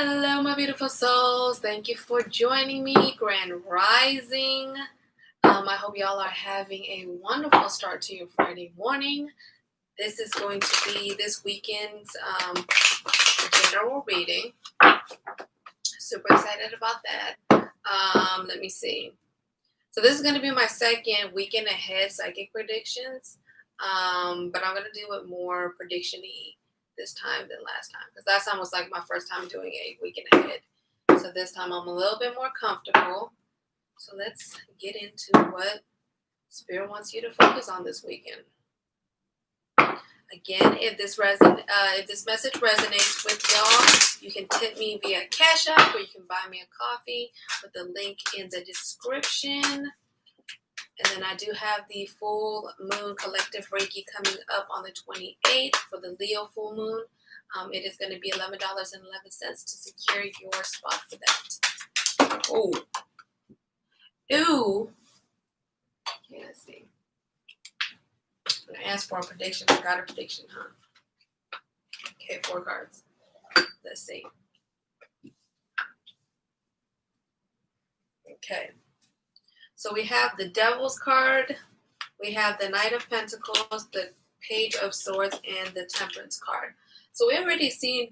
Hello, my beautiful souls. Thank you for joining me, Grand Rising. I hope y'all are having a wonderful start to your Friday morning. This is going to be this weekend's general reading. Super excited about that. Let me see. So this is going to be my second weekend ahead psychic predictions, but I'm going to do it more prediction-y this time than last time, because last time was like my first time doing a weekend ahead. So this time I'm a little bit more comfortable. So let's get into what Spirit wants you to focus on this weekend. Again, if this message resonates with y'all, you can tip me via Cash App, or you can buy me a coffee with the link in the description. And then I do have the full Moon Collective Reiki coming up on the 28th for the Leo full moon. It is going to be $11.11 to secure your spot for that. Oh. Ew. Okay, let's see. I'm going to ask for a prediction. I got a prediction, huh? Okay, 4 cards. Let's see. Okay. So we have the Devil's card. We have the Knight of Pentacles, the Page of Swords, and the Temperance card. So we already seen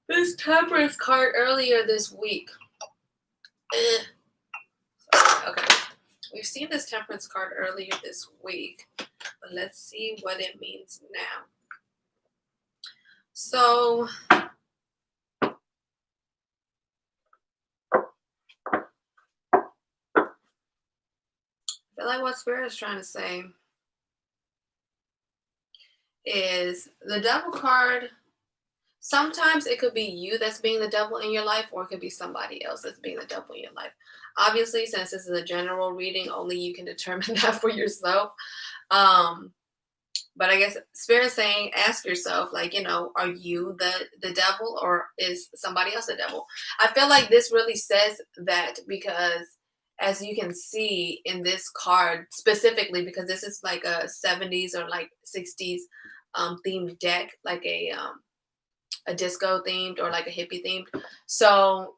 this Temperance card earlier this week. Okay. We've seen this Temperance card earlier this week, but let's see what it means now. So I feel like what Spirit is trying to say is the Devil card. Sometimes it could be you that's being the devil in your life, or it could be somebody else that's being the devil in your life. Obviously, since this is a general reading, only you can determine that for yourself. But I guess Spirit is saying, ask yourself, like, are you the devil, or is somebody else the devil? I feel like this really says that because, as you can see in this card specifically, because this is like a 70s or like 60s themed deck, like a disco themed or like a hippie themed. So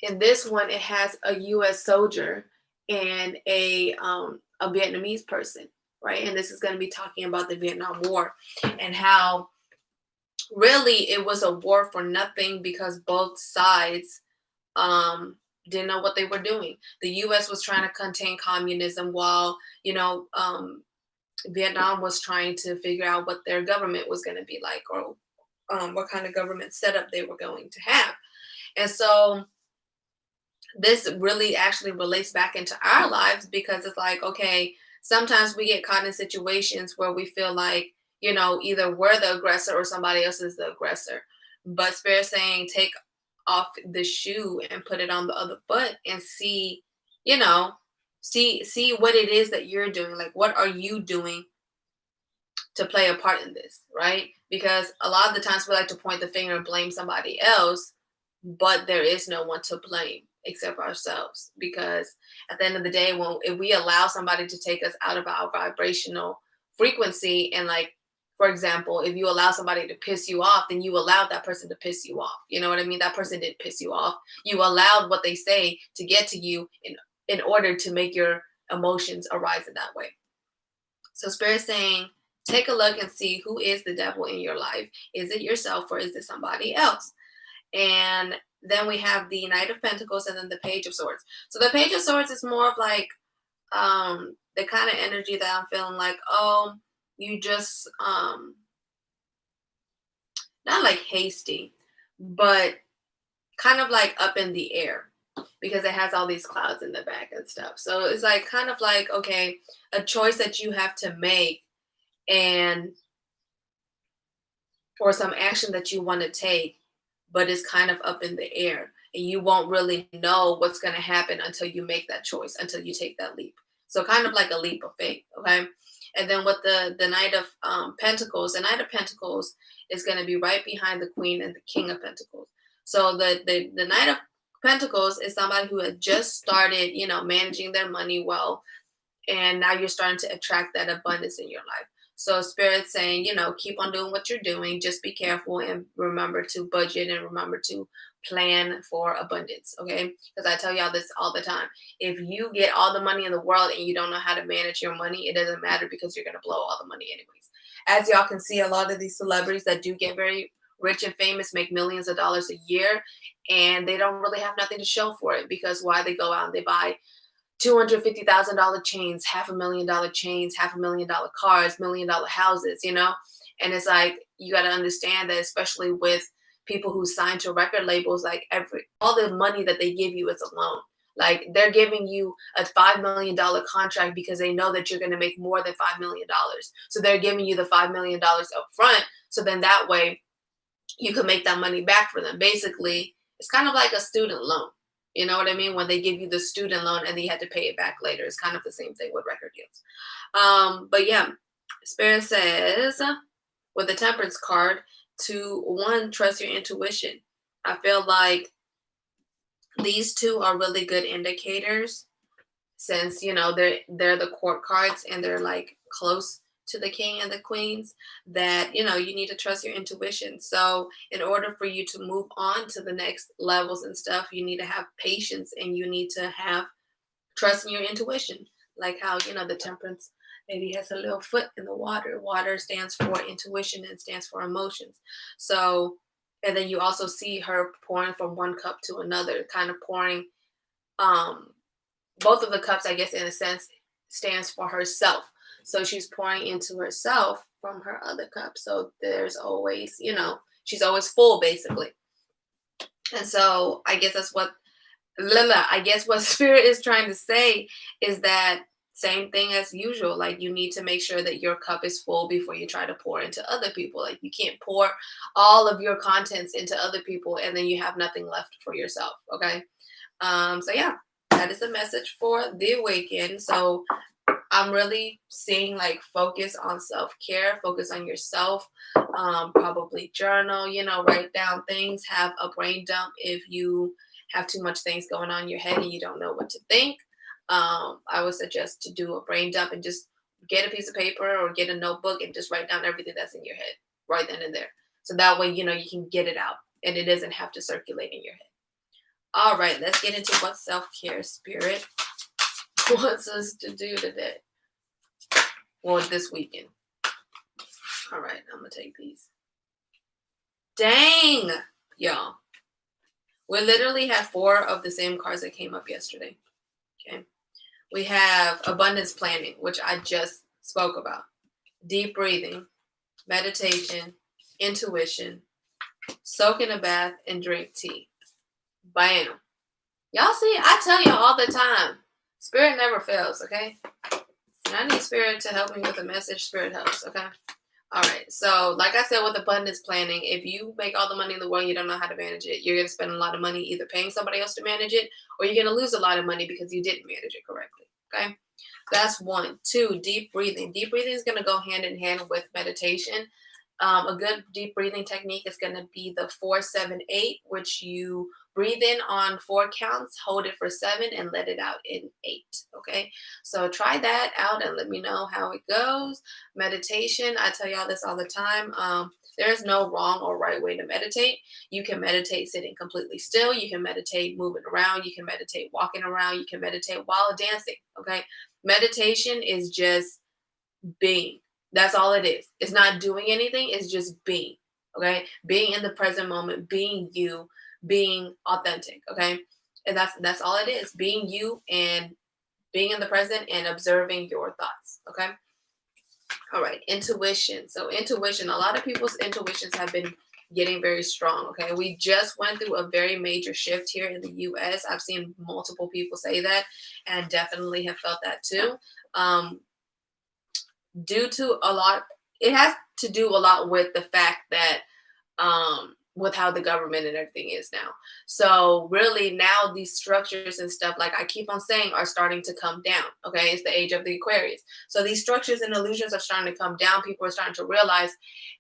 in this one, it has a U.S. soldier and a Vietnamese person, right? And this is going to be talking about the Vietnam War and how really it was a war for nothing because both sides didn't know what they were doing. The U.S. was trying to contain communism while, Vietnam was trying to figure out what their government was going to be like, or what kind of government setup they were going to have. And so this really actually relates back into our lives, because it's like, okay, sometimes we get caught in situations where we feel like, either we're the aggressor or somebody else is the aggressor. But Spirit saying, take off the shoe and put it on the other foot and see, see what it is that you're doing. Like, what are you doing to play a part in this, right? Because a lot of the times we like to point the finger and blame somebody else, but there is no one to blame except ourselves. Because at the end of the day, if we allow somebody to take us out of our vibrational frequency, and like, for example, if you allow somebody to piss you off, then you allowed that person to piss you off. You know what I mean? That person didn't piss you off. You allowed what they say to get to you in order to make your emotions arise in that way. So Spirit saying, take a look and see who is the devil in your life. Is it yourself, or is it somebody else? And then we have the Knight of Pentacles and then the Page of Swords. So the Page of Swords is more of like the kind of energy that I'm feeling like, oh, you just not like hasty, but kind of like up in the air, because it has all these clouds in the back and stuff. So it's like kind of like, okay, a choice that you have to make, and or some action that you want to take, but it's kind of up in the air, and you won't really know what's going to happen until you make that choice, until you take that leap. So kind of like a leap of faith, okay? And then with the Knight of Pentacles, the Knight of Pentacles is going to be right behind the Queen and the King of Pentacles. So the Knight of Pentacles is somebody who had just started, managing their money well, and now you're starting to attract that abundance in your life. So Spirit's saying, keep on doing what you're doing. Just be careful and remember to budget and remember to plan for abundance. Okay. Because I tell y'all this all the time. If you get all the money in the world and you don't know how to manage your money, it doesn't matter because you're going to blow all the money anyways. As y'all can see, a lot of these celebrities that do get very rich and famous make millions of dollars a year, and they don't really have nothing to show for it because why they go out and they buy $250,000 chains, $500,000 chains, $500,000 cars, $1,000,000 houses, And it's like you got to understand that, especially with people who sign to record labels, like all the money that they give you is a loan. Like they're giving you a $5 million contract because they know that you're going to make more than $5 million. So they're giving you the $5 million up front. So then that way you can make that money back for them. Basically, it's kind of like a student loan. You know what I mean? When they give you the student loan and then you had to pay it back later. It's kind of the same thing with record deals. But yeah, Spirit says with the Temperance card to one, trust your intuition. I feel like these two are really good indicators since they're the court cards and they're like close to the king and the queens, that you need to trust your intuition. So in order for you to move on to the next levels and stuff, you need to have patience and you need to have trust in your intuition, like how the Temperance maybe has a little foot in the water stands for intuition and stands for emotions. So and then you also see her pouring from one cup to another, kind of pouring um both of the cups, I guess, in a sense, stands for herself. So she's pouring into herself from her other cup. So there's always, she's always full, basically. And so I guess that's what I guess what Spirit is trying to say is that same thing as usual. Like you need to make sure that your cup is full before you try to pour into other people. Like you can't pour all of your contents into other people and then you have nothing left for yourself. Okay. So yeah, that is the message for the awaken. So I'm really seeing like focus on self-care, focus on yourself, probably journal, write down things, have a brain dump if you have too much things going on in your head and you don't know what to think. I would suggest to do a brain dump and just get a piece of paper or get a notebook and just write down everything that's in your head right then and there. So that way, you can get it out and it doesn't have to circulate in your head. All right, let's get into what self-care Spirit wants us to do today. Or this weekend. All right, I'm going to take these. Dang, y'all. We literally had 4 of the same cards that came up yesterday. Okay. We have abundance planning, which I just spoke about. Deep breathing, meditation, intuition, soak in a bath, and drink tea. Bam. Y'all see, I tell y'all all the time, Spirit never fails, okay? And I need Spirit to help me with a message. Spirit helps, okay? All right. So, like I said, with abundance planning, if you make all the money in the world and you don't know how to manage it, you're going to spend a lot of money either paying somebody else to manage it or you're going to lose a lot of money because you didn't manage it correctly, okay? That's 1. 2, deep breathing. Deep breathing is going to go hand in hand with meditation. A good deep breathing technique is going to be the 4-7-8, which you breathe in on 4 counts, hold it for 7, and let it out in 8. Okay, so try that out and let me know how it goes. Meditation, I tell y'all this all the time. There's no wrong or right way to meditate. You can meditate sitting completely still. You can meditate moving around. You can meditate walking around. You can meditate while dancing. Okay, meditation is just being. That's all it is. It's not doing anything. It's just being. Okay. Being in the present moment, being you, being authentic. Okay. And that's all it is. Being you and being in the present and observing your thoughts. Okay. All right. Intuition. So intuition, a lot of people's intuitions have been getting very strong. Okay. We just went through a very major shift here in the US. I've seen multiple people say that and I definitely have felt that too. Due to a lot, it has to do a lot with the fact that with how the government and everything is now. So really now these structures and stuff, like I keep on saying, are starting to come down. Okay, it's the age of the Aquarius. So these structures and illusions are starting to come down. People are starting to realize,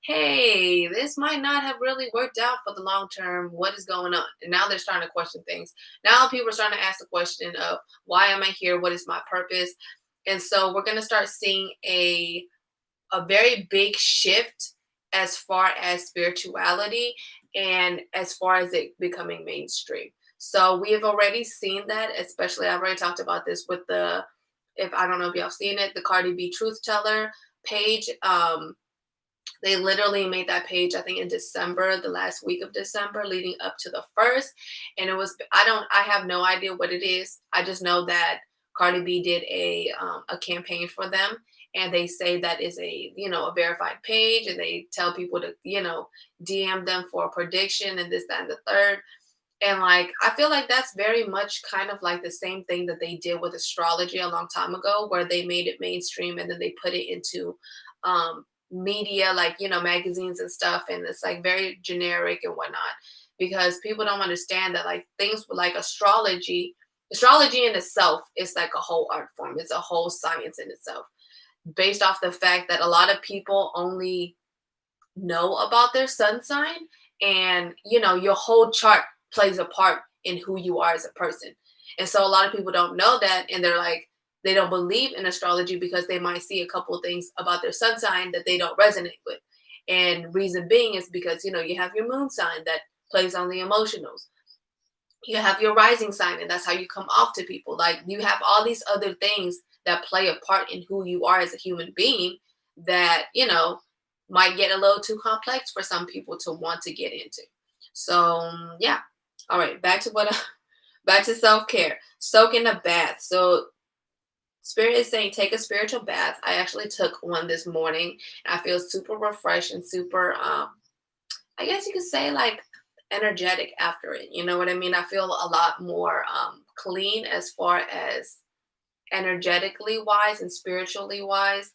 hey, this might not have really worked out for the long term. What is going on? And now they're starting to question things. Now people are starting to ask the question of, why am I here? What is my purpose? And so we're going to start seeing a a very big shift as far as spirituality and as far as it becoming mainstream. So we have already seen that, especially I've already talked about this with the, if I don't know if y'all seen it, the Cardi B Truth Teller page. They literally made that page, I think in December, the last week of December, leading up to the first. And it was, I have no idea what it is. I just know that Cardi B did a campaign for them, and they say that is a, a verified page, and they tell people to, DM them for a prediction and this, that, and the third. And like, I feel like that's very much kind of like the same thing that they did with astrology a long time ago, where they made it mainstream and then they put it into media, like, magazines and stuff. And it's like very generic and whatnot, because people don't understand that like things like astrology in itself is like a whole art form. It's a whole science in itself, based off the fact that a lot of people only know about their sun sign, and your whole chart plays a part in who you are as a person. And so a lot of people don't know that, and they're like, they don't believe in astrology because they might see a couple of things about their sun sign that they don't resonate with. And reason being is because you have your moon sign that plays on the emotionals. You have your rising sign, and that's how you come off to people. Like, you have all these other things that play a part in who you are as a human being that might get a little too complex for some people to want to get into. So yeah. All right, back to back to self-care. Soak in a bath. So Spirit is saying take a spiritual bath. I actually took one this morning, and I feel super refreshed and super I guess you could say like energetic after it. You know what I mean? I feel a lot more clean as far as energetically wise and spiritually wise.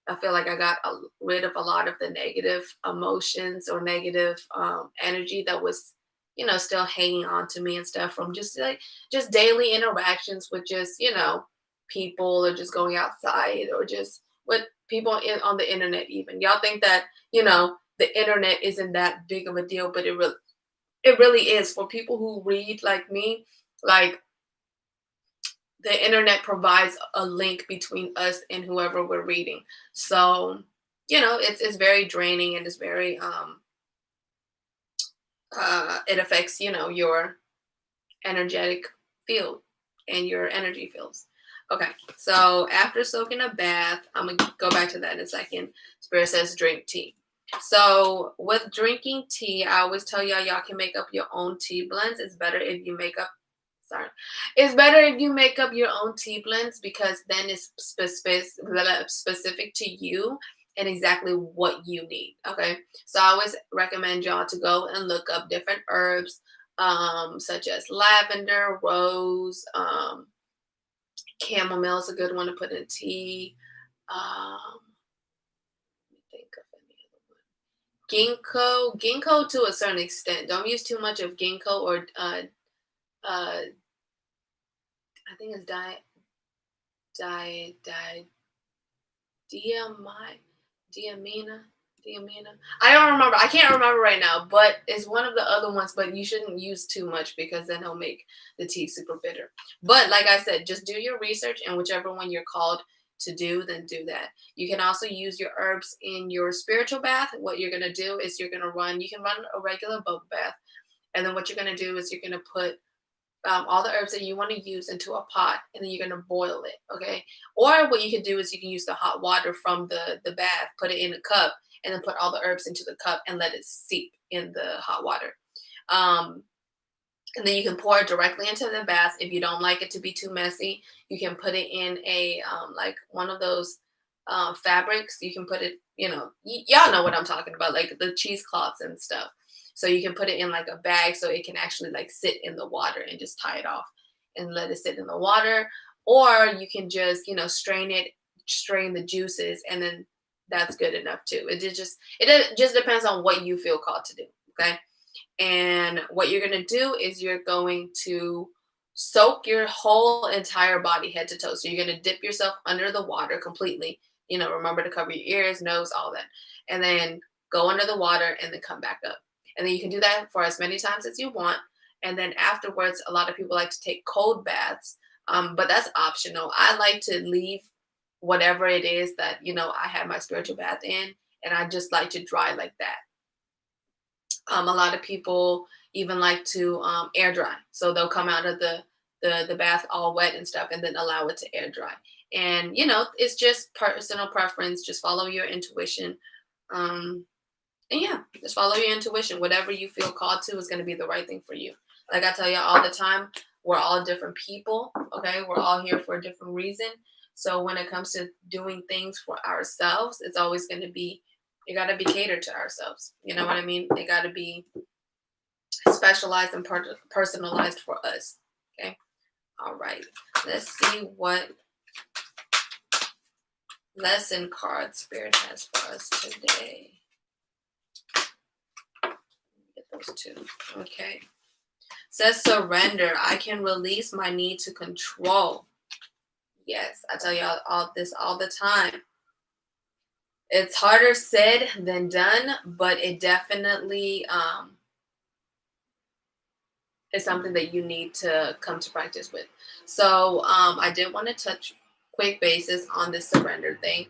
I feel like I got rid of a lot of the negative emotions or negative energy that was, still hanging on to me and stuff from just daily interactions with just, people, or just going outside, or just with people on the internet even. Y'all think that, the internet isn't that big of a deal, but it really is for people who read like me. Like, the internet provides a link between us and whoever we're reading. So, it's very draining, and it's very it affects, your energetic field and your energy fields. Okay, so after soaking a bath, I'm gonna go back to that in a second. Spirit says drink tea. So with drinking tea, I always tell y'all can make up your own tea blends. It's better if you make up sorry. It's better if you make up your own tea blends, because then it's specific to you and exactly what you need. Okay. So I always recommend y'all to go and look up different herbs, such as lavender, rose, chamomile is a good one to put in tea. Let me think of any other one. Ginkgo to a certain extent. Don't use too much of ginkgo, or uh, I think it's di diami diamina diamina. I don't remember. I can't remember right now, but it's one of the other ones. But you shouldn't use too much, because then it'll make the tea super bitter. But like I said, just do your research, and whichever one you're called to do, then do that. You can also use your herbs in your spiritual bath. What you're gonna do is you can run a regular bubble bath, and then what you're gonna do is you're gonna put all the herbs that you want to use into a pot, and then you're going to boil it. Okay. Or what you can do is you can use the hot water from the bath, put it in a cup, and then put all the herbs into the cup and let it seep in the hot water. Um, and then you can pour it directly into the bath. If you don't like it to be too messy, you can put it in a like one of those fabrics. You can put it, y'all know what I'm talking about, like the cheesecloths and stuff. So you can put it in like a bag, so it can actually like sit in the water, and just tie it off and let it sit in the water. Or you can just, strain the juices, and then that's good enough too. It just depends on what you feel called to do. Okay. And what you're going to do is you're going to soak your whole entire body, head to toe. So you're going to dip yourself under the water completely. Remember to cover your ears, nose, all that. And then go under the water, and then come back up. And then you can do that for as many times as you want. And then afterwards, a lot of people like to take cold baths, but that's optional. I like to leave whatever it is that, I have my spiritual bath in, and I just like to dry like that. A lot of people even like to air dry. So they'll come out of the bath all wet and stuff and then allow it to air dry. And, it's just personal preference. Just follow your intuition. Um, and yeah, just follow your intuition. Whatever you feel called to is going to be the right thing for you. Like I tell you all the time, we're all different people. Okay. We're all here for a different reason. So when it comes to doing things for ourselves, it's always going to be, it got to be catered to ourselves. You know what I mean? It got to be specialized and personalized for us. Okay. All right. Let's see what lesson card Spirit has for us today. Get those two. Okay. Says surrender. I can release my need to control. Yes, I tell y'all all this all the time. It's harder said than done, but it definitely is something that you need to come to practice with. So I did want to touch quick basis on this surrender thing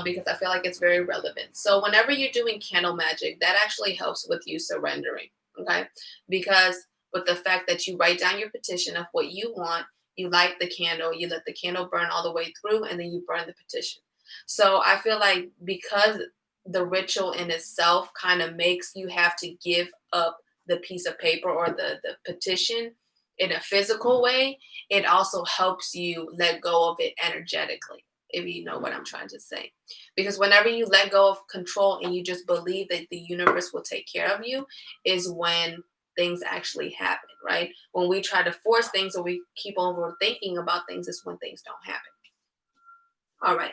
because I feel like it's very relevant. So whenever you're doing candle magic, that actually helps with you surrendering, okay? Because with the fact that you write down your petition of what you want, you light the candle, you let the candle burn all the way through, and then you burn the petition. So I feel like because the ritual in itself kind of makes you have to give up the piece of paper or the petition in a physical way, it also helps you let go of it energetically, if you know what I'm trying to say. Because whenever you let go of control and you just believe that the universe will take care of you, is when things actually happen, right? When we try to force things or we keep overthinking about things, is when things don't happen. All right,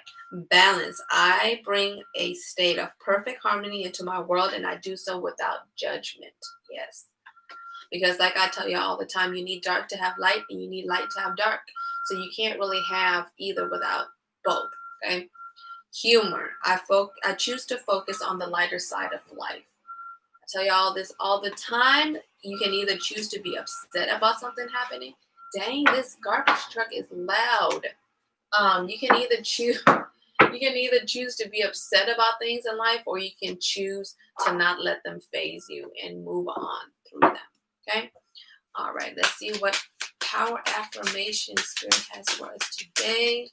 balance. I bring a state of perfect harmony into my world, and I do so without judgment. Yes. Because, like I tell you all the time, you need dark to have light, and you need light to have dark. So you can't really have either without both. Okay. Humor. I choose to focus on the lighter side of life. I tell you all this all the time. You can either choose to be upset about something happening. Dang, this garbage truck is loud. You can either choose to be upset about things in life, or you can choose to not let them phase you and move on through them. Okay. All right. Let's see what power affirmation Spirit has for us today.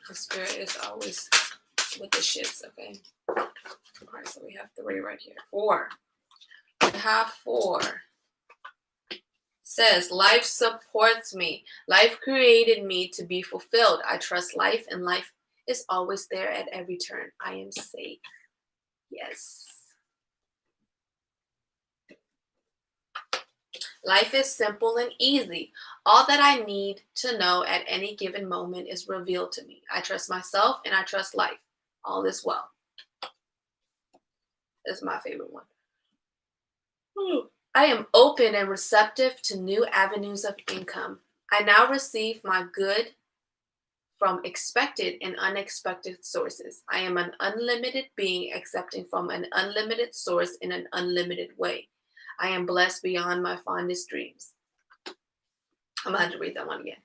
The Spirit is always with the shits. Okay. All right. So we have 3 right here. 4. We have 4. Says, life supports me. Life created me to be fulfilled. I trust life, and life is always there at every turn. I am safe. Yes. Life is simple and easy. All that I need to know at any given moment is revealed to me. I trust myself and I trust life. All is well. This is my favorite one. I am open and receptive to new avenues of income. I now receive my good from expected and unexpected sources. I am an unlimited being accepting from an unlimited source in an unlimited way. I am blessed beyond my fondest dreams. I'm going to have to read that one again.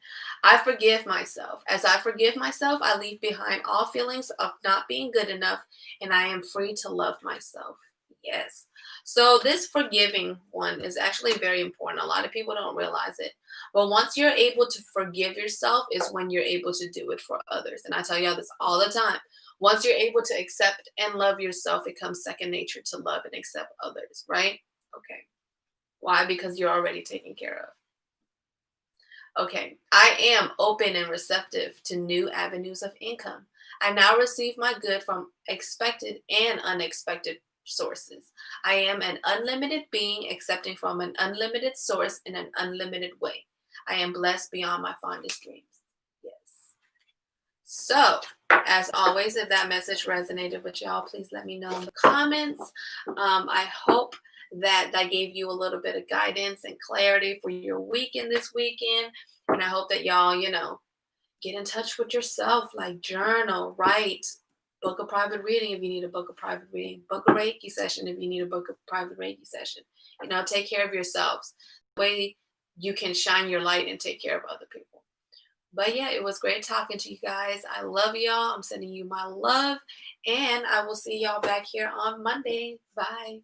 I forgive myself. As I forgive myself, I leave behind all feelings of not being good enough, and I am free to love myself. Yes. So this forgiving one is actually very important. A lot of people don't realize it. But once you're able to forgive yourself is when you're able to do it for others. And I tell y'all this all the time. Once you're able to accept and love yourself, it comes second nature to love and accept others, right? Okay. Why? Because you're already taken care of. Okay. I am open and receptive to new avenues of income. I now receive my good from expected and unexpected sources. I am an unlimited being accepting from an unlimited source in an unlimited way. I am blessed beyond my fondest dreams. Yes. So, as always, if that message resonated with y'all, please let me know in the comments. I hope that gave you a little bit of guidance and clarity for your weekend this weekend. And I hope that y'all, get in touch with yourself, like journal, write, book a private reading if you need to book a private reading, book a Reiki session if you need to book a private Reiki session. Take care of yourselves. That way you can shine your light and take care of other people. But yeah, it was great talking to you guys. I love y'all. I'm sending you my love. And I will see y'all back here on Monday. Bye.